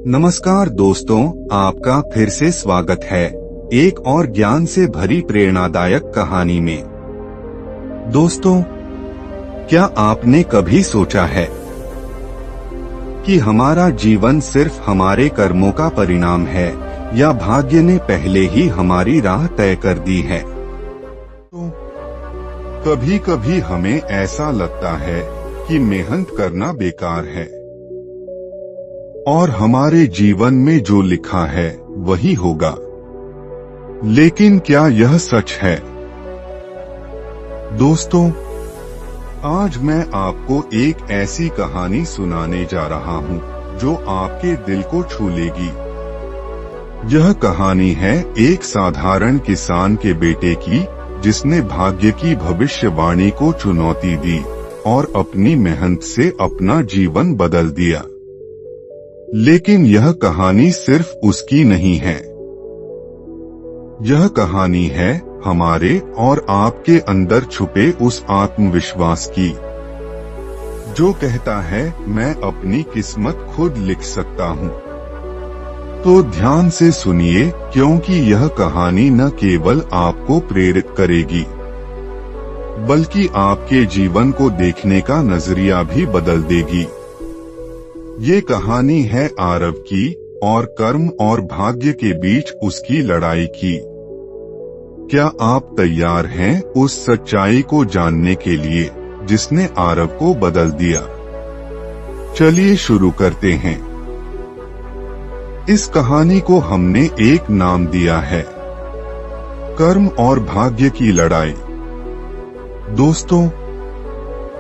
नमस्कार दोस्तों, आपका फिर से स्वागत है एक और ज्ञान से भरी प्रेरणादायक कहानी में। दोस्तों, क्या आपने कभी सोचा है कि हमारा जीवन सिर्फ हमारे कर्मों का परिणाम है या भाग्य ने पहले ही हमारी राह तय कर दी है? तो कभी कभी हमें ऐसा लगता है कि मेहनत करना बेकार है और हमारे जीवन में जो लिखा है वही होगा। लेकिन क्या यह सच है? दोस्तों, आज मैं आपको एक ऐसी कहानी सुनाने जा रहा हूं जो आपके दिल को छू लेगी। यह कहानी है एक साधारण किसान के बेटे की, जिसने भाग्य की भविष्यवाणी को चुनौती दी और अपनी मेहनत से अपना जीवन बदल दिया। लेकिन यह कहानी सिर्फ उसकी नहीं है। यह कहानी है हमारे और आपके अंदर छुपे उस आत्मविश्वास की, जो कहता है मैं अपनी किस्मत खुद लिख सकता हूँ। तो ध्यान से सुनिए, क्योंकि यह कहानी न केवल आपको प्रेरित करेगी, बल्कि आपके जीवन को देखने का नजरिया भी बदल देगी। ये कहानी है आरव की और कर्म और भाग्य के बीच उसकी लड़ाई की। क्या आप तैयार हैं उस सच्चाई को जानने के लिए जिसने आरव को बदल दिया? चलिए शुरू करते हैं। इस कहानी को हमने एक नाम दिया है, कर्म और भाग्य की लड़ाई। दोस्तों,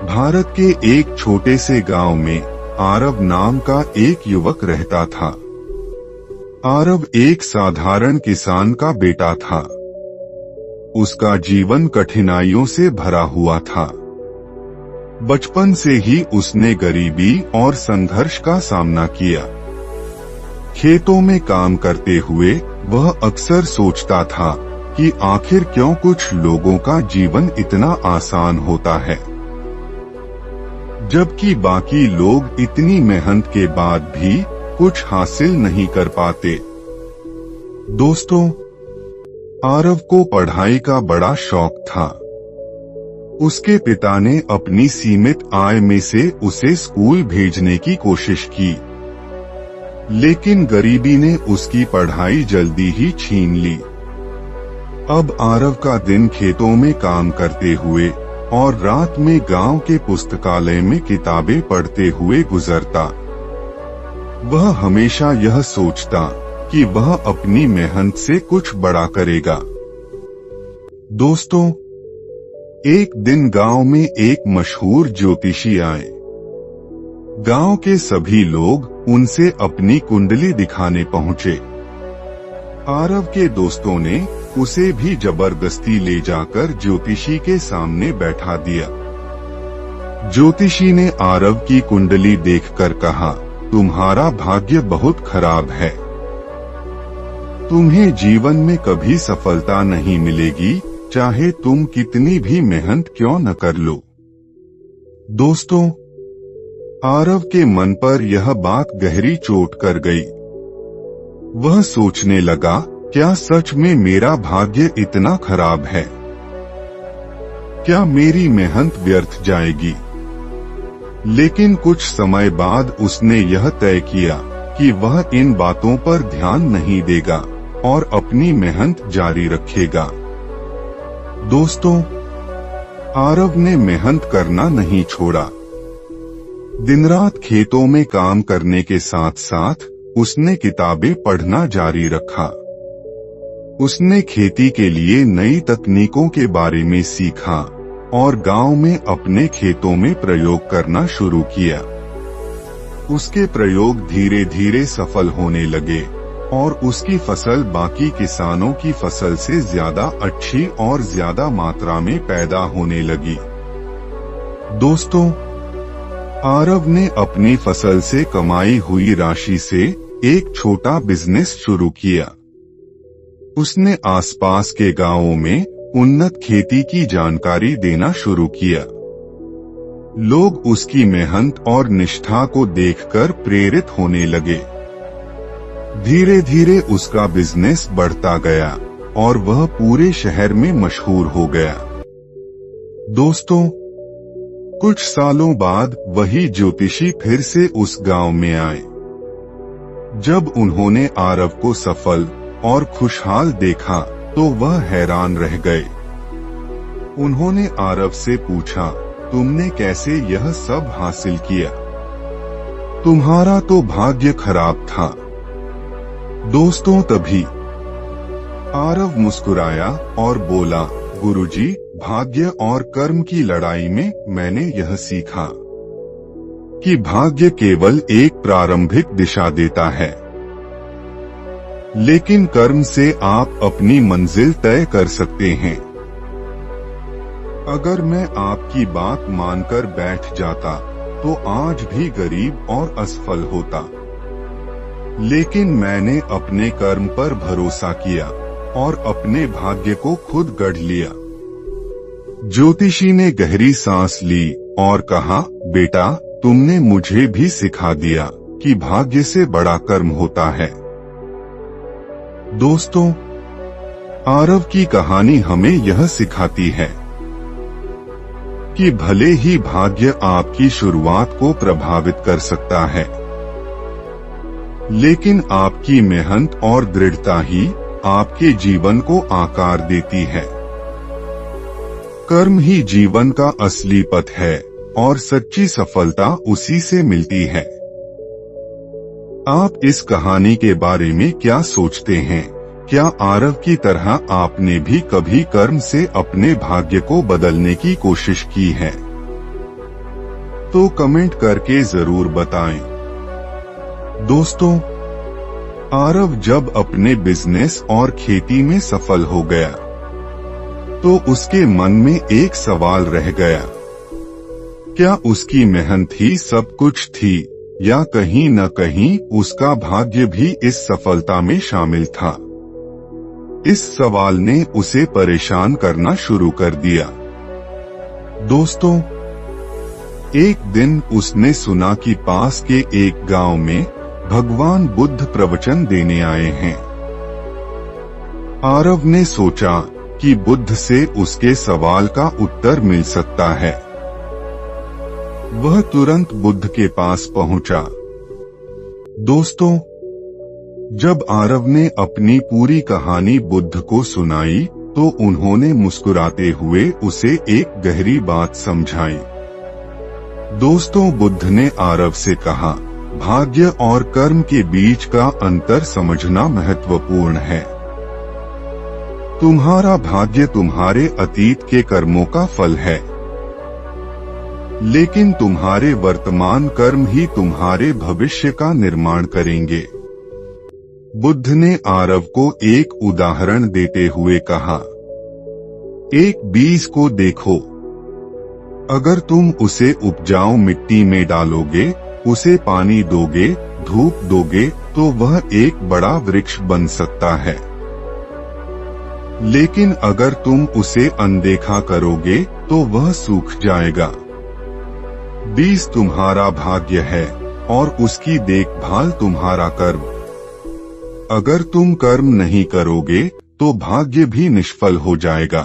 भारत के एक छोटे से गांव में आरव नाम का एक युवक रहता था। आरव एक साधारण किसान का बेटा था। उसका जीवन कठिनाइयों से भरा हुआ था। बचपन से ही उसने गरीबी और संघर्ष का सामना किया। खेतों में काम करते हुए वह अक्सर सोचता था कि आखिर क्यों कुछ लोगों का जीवन इतना आसान होता है, जबकि बाकी लोग इतनी मेहनत के बाद भी कुछ हासिल नहीं कर पाते। दोस्तों, आरव को पढ़ाई का बड़ा शौक था। उसके पिता ने अपनी सीमित आय में से उसे स्कूल भेजने की कोशिश की, लेकिन गरीबी ने उसकी पढ़ाई जल्दी ही छीन ली। अब आरव का दिन खेतों में काम करते हुए और रात में गांव के पुस्तकालय में किताबें पढ़ते हुए गुजरता। वह हमेशा यह सोचता कि वह अपनी मेहनत से कुछ बड़ा करेगा। दोस्तों, एक दिन गांव में एक मशहूर ज्योतिषी आए। गांव के सभी लोग उनसे अपनी कुंडली दिखाने पहुंचे। आरव के दोस्तों ने उसे भी जबरदस्ती ले जाकर ज्योतिषी के सामने बैठा दिया। ज्योतिषी ने आरव की कुंडली देखकर कहा, तुम्हारा भाग्य बहुत खराब है। तुम्हें जीवन में कभी सफलता नहीं मिलेगी, चाहे तुम कितनी भी मेहनत क्यों न कर लो। दोस्तों, आरव के मन पर यह बात गहरी चोट कर गई। वह सोचने लगा, क्या सच में मेरा भाग्य इतना खराब है? क्या मेरी मेहनत व्यर्थ जाएगी? लेकिन कुछ समय बाद उसने यह तय किया कि वह इन बातों पर ध्यान नहीं देगा और अपनी मेहनत जारी रखेगा। दोस्तों, आरव ने मेहनत करना नहीं छोड़ा। दिन रात खेतों में काम करने के साथ साथ उसने किताबें पढ़ना जारी रखा। उसने खेती के लिए नई तकनीकों के बारे में सीखा और गांव में अपने खेतों में प्रयोग करना शुरू किया। उसके प्रयोग धीरे धीरे सफल होने लगे और उसकी फसल बाकी किसानों की फसल से ज्यादा अच्छी और ज्यादा मात्रा में पैदा होने लगी। दोस्तों, आरव ने अपनी फसल से कमाई हुई राशि से एक छोटा बिजनेस शुरू किया। उसने आसपास के गांवों में उन्नत खेती की जानकारी देना शुरू किया। लोग उसकी मेहनत और निष्ठा को देखकर प्रेरित होने लगे। धीरे धीरे उसका बिजनेस बढ़ता गया और वह पूरे शहर में मशहूर हो गया। दोस्तों, कुछ सालों बाद वही ज्योतिषी फिर से उस गांव में आए। जब उन्होंने आरव को सफल और खुशहाल देखा तो वह हैरान रह गए। उन्होंने आरव से पूछा, तुमने कैसे यह सब हासिल किया? तुम्हारा तो भाग्य खराब था। दोस्तों, तभी आरव मुस्कुराया और बोला, गुरुजी, भाग्य और कर्म की लड़ाई में मैंने यह सीखा कि भाग्य केवल एक प्रारंभिक दिशा देता है, लेकिन कर्म से आप अपनी मंजिल तय कर सकते हैं। अगर मैं आपकी बात मानकर बैठ जाता तो आज भी गरीब और असफल होता, लेकिन मैंने अपने कर्म पर भरोसा किया और अपने भाग्य को खुद गढ़ लिया। ज्योतिषी ने गहरी सांस ली और कहा, बेटा, तुमने मुझे भी सिखा दिया कि भाग्य से बड़ा कर्म होता है। दोस्तों, आरव की कहानी हमें यह सिखाती है कि भले ही भाग्य आपकी शुरुआत को प्रभावित कर सकता है, लेकिन आपकी मेहनत और दृढ़ता ही आपके जीवन को आकार देती है। कर्म ही जीवन का असली पथ है और सच्ची सफलता उसी से मिलती है। आप इस कहानी के बारे में क्या सोचते हैं? क्या आरव की तरह आपने भी कभी कर्म से अपने भाग्य को बदलने की कोशिश की है? तो कमेंट करके जरूर बताएं। दोस्तों, आरव जब अपने बिजनेस और खेती में सफल हो गया तो उसके मन में एक सवाल रह गया, क्या उसकी मेहनत ही सब कुछ थी या कहीं न कहीं उसका भाग्य भी इस सफलता में शामिल था? इस सवाल ने उसे परेशान करना शुरू कर दिया। दोस्तों, एक दिन उसने सुना कि पास के एक गांव में भगवान बुद्ध प्रवचन देने आए हैं। आरव ने सोचा कि बुद्ध से उसके सवाल का उत्तर मिल सकता है। वह तुरंत बुद्ध के पास पहुंचा। दोस्तों, जब आरव ने अपनी पूरी कहानी बुद्ध को सुनाई तो उन्होंने मुस्कुराते हुए उसे एक गहरी बात समझाई। दोस्तों, बुद्ध ने आरव से कहा, भाग्य और कर्म के बीच का अंतर समझना महत्वपूर्ण है। तुम्हारा भाग्य तुम्हारे अतीत के कर्मों का फल है, लेकिन तुम्हारे वर्तमान कर्म ही तुम्हारे भविष्य का निर्माण करेंगे। बुद्ध ने आरव को एक उदाहरण देते हुए कहा, एक बीज को देखो, अगर तुम उसे उपजाऊ मिट्टी में डालोगे, उसे पानी दोगे, धूप दोगे, तो वह एक बड़ा वृक्ष बन सकता है। लेकिन अगर तुम उसे अनदेखा करोगे तो वह सूख जाएगा। बीज तुम्हारा भाग्य है और उसकी देखभाल तुम्हारा कर्म। अगर तुम कर्म नहीं करोगे तो भाग्य भी निष्फल हो जाएगा।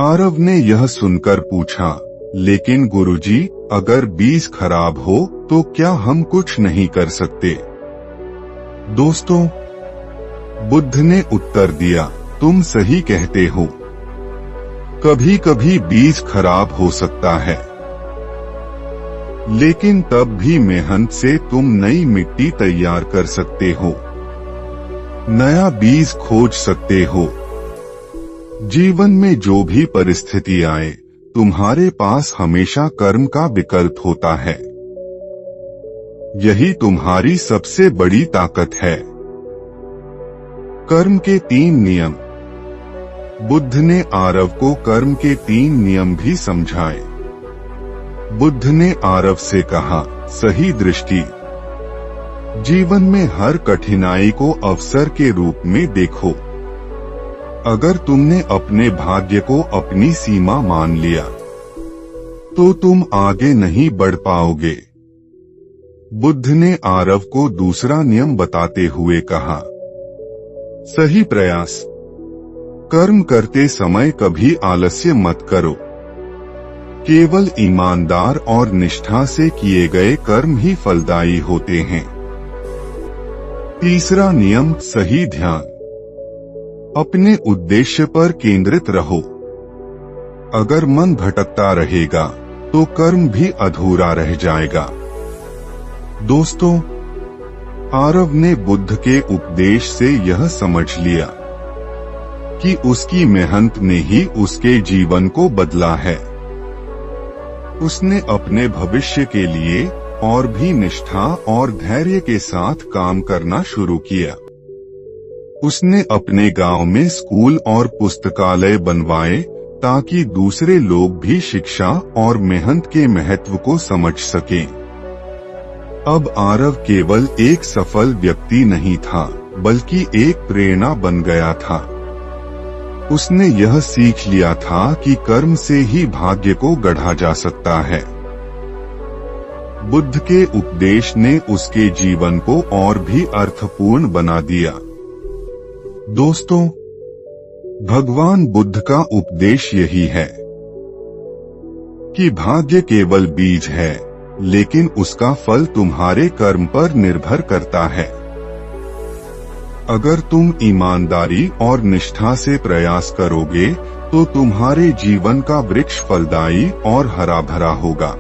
आरव ने यह सुनकर पूछा, लेकिन गुरुजी, अगर बीज खराब हो तो क्या हम कुछ नहीं कर सकते? दोस्तों, बुद्ध ने उत्तर दिया, तुम सही कहते हो। कभी कभी बीज खराब हो सकता है, लेकिन तब भी मेहनत से तुम नई मिट्टी तैयार कर सकते हो, नया बीज खोज सकते हो। जीवन में जो भी परिस्थिति आए, तुम्हारे पास हमेशा कर्म का विकल्प होता है। यही तुम्हारी सबसे बड़ी ताकत है। कर्म के 3 नियम। बुद्ध ने आरव को कर्म के 3 नियम भी समझाए। बुद्ध ने आरव से कहा, सही दृष्टि। जीवन में हर कठिनाई को अवसर के रूप में देखो। अगर तुमने अपने भाग्य को अपनी सीमा मान लिया तो तुम आगे नहीं बढ़ पाओगे। बुद्ध ने आरव को दूसरा नियम बताते हुए कहा, सही प्रयास। कर्म करते समय कभी आलस्य मत करो। केवल ईमानदार और निष्ठा से किए गए कर्म ही फलदायी होते हैं। तीसरा नियम, सही ध्यान। अपने उद्देश्य पर केंद्रित रहो। अगर मन भटकता रहेगा तो कर्म भी अधूरा रह जाएगा। दोस्तों, आरव ने बुद्ध के उपदेश से यह समझ लिया कि उसकी मेहनत ने ही उसके जीवन को बदला है। उसने अपने भविष्य के लिए और भी निष्ठा और धैर्य के साथ काम करना शुरू किया। उसने अपने गांव में स्कूल और पुस्तकालय बनवाए ताकि दूसरे लोग भी शिक्षा और मेहनत के महत्व को समझ सकें। अब आरव केवल एक सफल व्यक्ति नहीं था, बल्कि एक प्रेरणा बन गया था। उसने यह सीख लिया था कि कर्म से ही भाग्य को गढ़ा जा सकता है। बुद्ध के उपदेश ने उसके जीवन को और भी अर्थपूर्ण बना दिया। दोस्तों, भगवान बुद्ध का उपदेश यही है कि भाग्य केवल बीज है, लेकिन उसका फल तुम्हारे कर्म पर निर्भर करता है। अगर तुम ईमानदारी और निष्ठा से प्रयास करोगे तो तुम्हारे जीवन का वृक्ष फलदायी और हरा भरा होगा।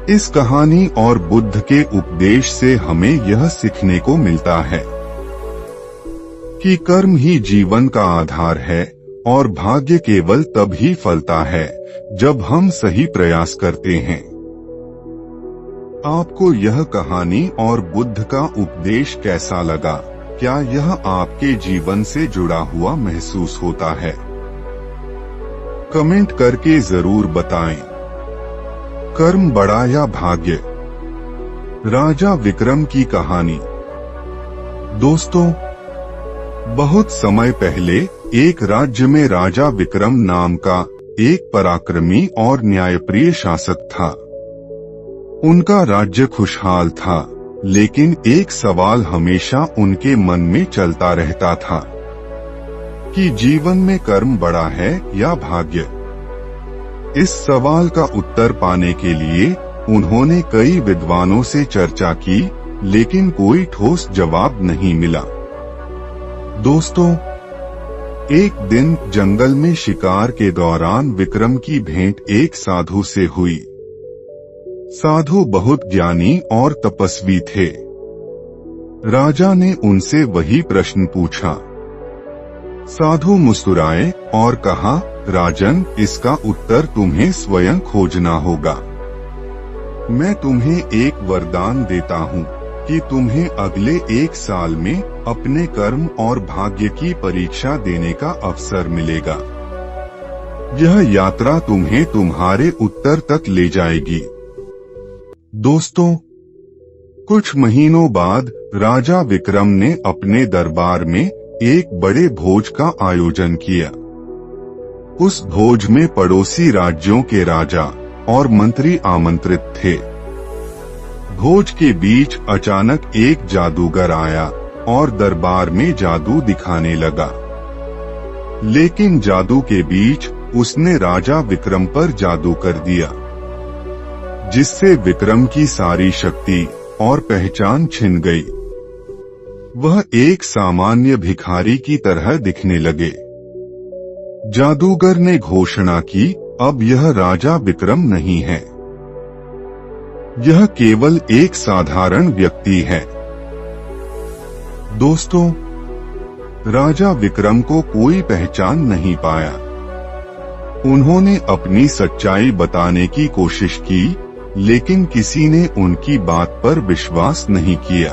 इस कहानी और बुद्ध के उपदेश से हमें यह सीखने को मिलता है कि कर्म ही जीवन का आधार है और भाग्य केवल तब ही फलता है जब हम सही प्रयास करते हैं। आपको यह कहानी और बुद्ध का उपदेश कैसा लगा? क्या यह आपके जीवन से जुड़ा हुआ महसूस होता है? कमेंट करके जरूर बताएं। कर्म बड़ा या भाग्य? राजा विक्रम की कहानी। दोस्तों, बहुत समय पहले एक राज्य में राजा विक्रम नाम का एक पराक्रमी और न्यायप्रिय शासक था। उनका राज्य खुशहाल था, लेकिन एक सवाल हमेशा उनके मन में चलता रहता था कि जीवन में कर्म बड़ा है या भाग्य। इस सवाल का उत्तर पाने के लिए उन्होंने कई विद्वानों से चर्चा की, लेकिन कोई ठोस जवाब नहीं मिला। दोस्तों, एक दिन जंगल में शिकार के दौरान विक्रम की भेंट एक साधु से हुई। साधु बहुत ज्ञानी और तपस्वी थे। राजा ने उनसे वही प्रश्न पूछा। साधु मुस्कुराए और कहा, राजन, इसका उत्तर तुम्हें स्वयं खोजना होगा। मैं तुम्हें एक वरदान देता हूँ कि तुम्हें अगले 1 साल में अपने कर्म और भाग्य की परीक्षा देने का अवसर मिलेगा। यह यात्रा तुम्हें तुम्हारे उत्तर तक ले जाएगी। दोस्तों, कुछ महीनों बाद राजा विक्रम ने अपने दरबार में एक बड़े भोज का आयोजन किया। उस भोज में पड़ोसी राज्यों के राजा और मंत्री आमंत्रित थे। भोज के बीच अचानक एक जादूगर आया और दरबार में जादू दिखाने लगा। लेकिन जादू के बीच उसने राजा विक्रम पर जादू कर दिया, जिससे विक्रम की सारी शक्ति और पहचान छिन गई। वह एक सामान्य भिखारी की तरह दिखने लगे। जादूगर ने घोषणा की, अब यह राजा विक्रम नहीं है, यह केवल एक साधारण व्यक्ति है। दोस्तों, राजा विक्रम को कोई पहचान नहीं पाया। उन्होंने अपनी सच्चाई बताने की कोशिश की, लेकिन किसी ने उनकी बात पर विश्वास नहीं किया।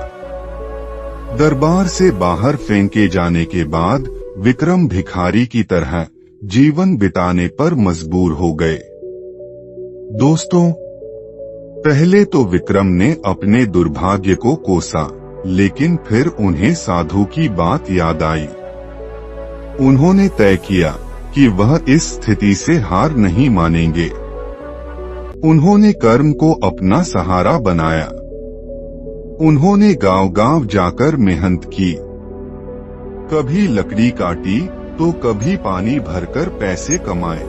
दरबार से बाहर फेंके जाने के बाद विक्रम भिखारी की तरह जीवन बिताने पर मजबूर हो गए। दोस्तों, पहले तो विक्रम ने अपने दुर्भाग्य को कोसा, लेकिन फिर उन्हें साधु की बात याद आई। उन्होंने तय किया कि वह इस स्थिति से हार नहीं मानेंगे। उन्होंने कर्म को अपना सहारा बनाया उन्होंने गांव-गांव जाकर मेहनत की, कभी लकड़ी काटी तो कभी पानी भरकर पैसे कमाए।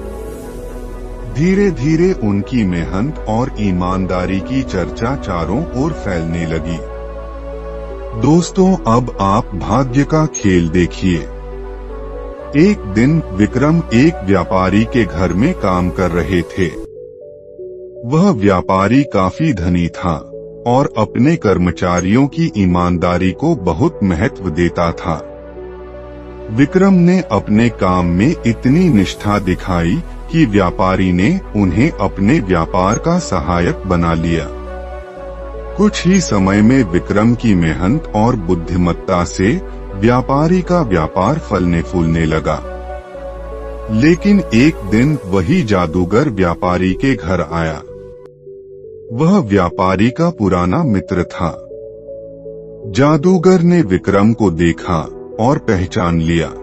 धीरे धीरे उनकी मेहनत और ईमानदारी की चर्चा चारों ओर फैलने लगी। दोस्तों, अब आप भाग्य का खेल देखिए। एक दिन विक्रम एक व्यापारी के घर में काम कर रहे थे। वह व्यापारी काफी धनी था और अपने कर्मचारियों की ईमानदारी को बहुत महत्व देता था। विक्रम ने अपने काम में इतनी निष्ठा दिखाई कि व्यापारी ने उन्हें अपने व्यापार का सहायक बना लिया। कुछ ही समय में विक्रम की मेहनत और बुद्धिमत्ता से व्यापारी का व्यापार फलने फूलने लगा। लेकिन एक दिन वही जादूगर व्यापारी के घर आया। वह व्यापारी का पुराना मित्र था। जादूगर ने विक्रम को देखा और पहचान लिया।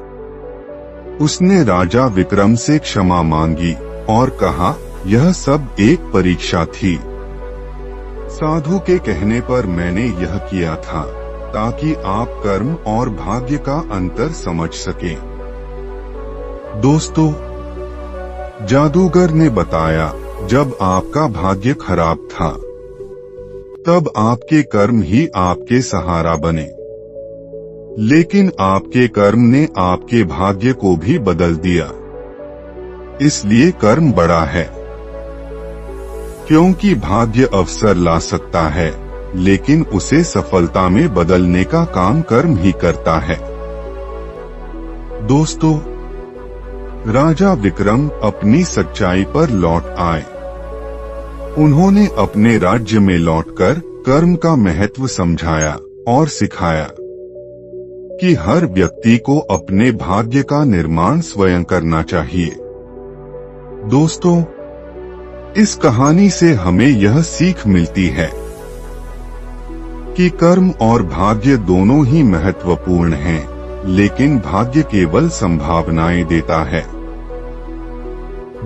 उसने राजा विक्रम से क्षमा मांगी और कहा, यह सब एक परीक्षा थी। साधु के कहने पर मैंने यह किया था ताकि आप कर्म और भाग्य का अंतर समझ सकें। दोस्तों, जादूगर ने बताया, जब आपका भाग्य खराब था तब आपके कर्म ही आपके सहारा बने, लेकिन आपके कर्म ने आपके भाग्य को भी बदल दिया। इसलिए कर्म बड़ा है, क्योंकि भाग्य अवसर ला सकता है, लेकिन उसे सफलता में बदलने का काम कर्म ही करता है। दोस्तों, राजा विक्रम अपनी सच्चाई पर लौट आए। उन्होंने अपने राज्य में लौटकर कर्म का महत्व समझाया और सिखाया कि हर व्यक्ति को अपने भाग्य का निर्माण स्वयं करना चाहिए। दोस्तों, इस कहानी से हमें यह सीख मिलती है कि कर्म और भाग्य दोनों ही महत्वपूर्ण हैं, लेकिन भाग्य केवल संभावनाएं देता है,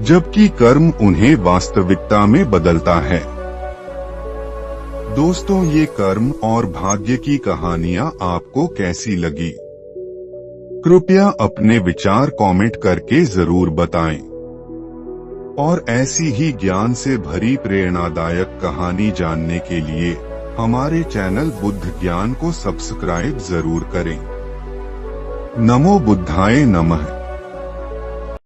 जबकि कर्म उन्हें वास्तविकता में बदलता है। दोस्तों, ये कर्म और भाग्य की कहानियां आपको कैसी लगी? कृपया अपने विचार कमेंट करके जरूर बताएं। और ऐसी ही ज्ञान से भरी प्रेरणादायक कहानी जानने के लिए हमारे चैनल बुद्ध ज्ञान को सब्सक्राइब जरूर करें। नमो बुद्धाय नमः।